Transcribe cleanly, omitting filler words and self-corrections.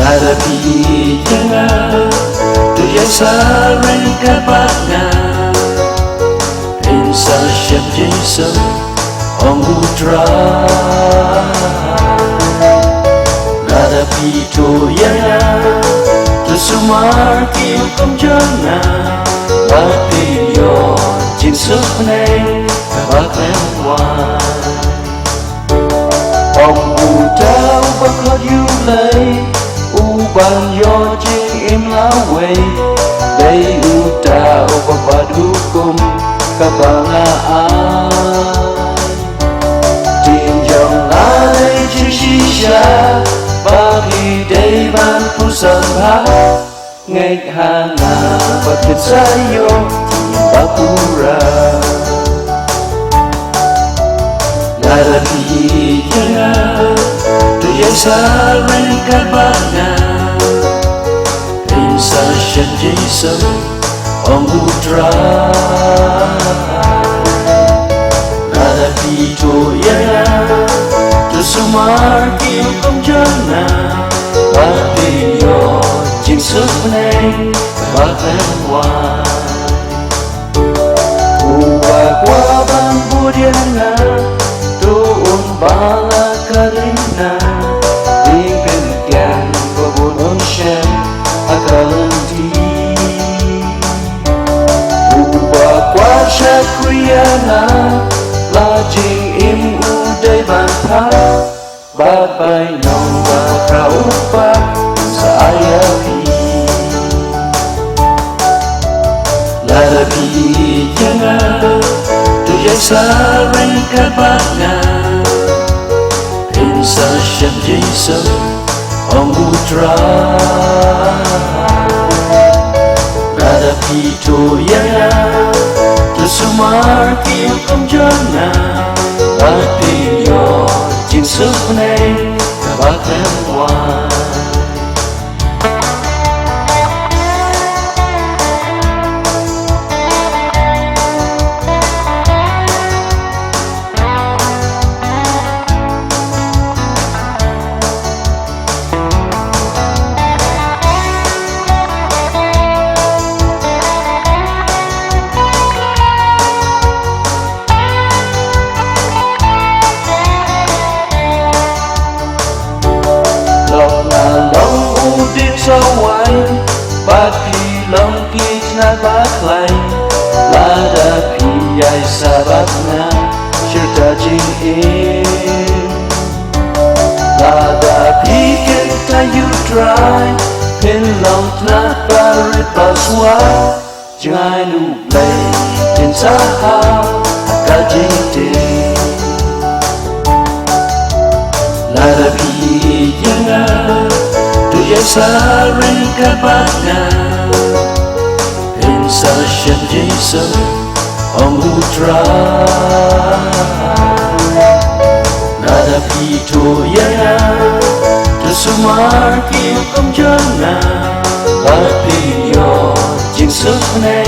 Hadapi jangan terjadi kapaknya Insya Syekh Jason Omudra Hadapi toyanya Tersumar kiukum jangan Hati yo jin sukne kapaknya wan Omudra bakal yulay Uban yo jing im laway Day uta upapadukum kabangaan Tinjong lalay jing shisha Bagi day ban pusambha Ngay hana bakit sayo Bakura Lalabi jangan Terjadi kapaknya Insya Syekh Jason Omudra Hadapi toyanya Tersumar kiukum jangan Hati yo jing sukne kapaknya wan Ubah waban budiana Tuun bala karina Ingkirkan babun shem akalanti Ubah kuasa kuyana Lajing im uday bantha Babai nongba kaupa Saayapi Lalabi jangan Terjadi kapaknya Insya Syekh Jason Omudra Hadapi toyanya Tersumar kiukum jangan Hati yo jing sukne kapaknya wan Sawai Bagi longkit na baklay Lada piyay sabatna Syurta jing in Lada pikin tayu dry Pinlong na parit baswa Jangan ublay Din sahau Kajing din Lada piyan Terjadi kapaknya Insya Syekh Jason Omudra Hadapi toyanya Tersumar kiukum jangan Hati yo jing sukne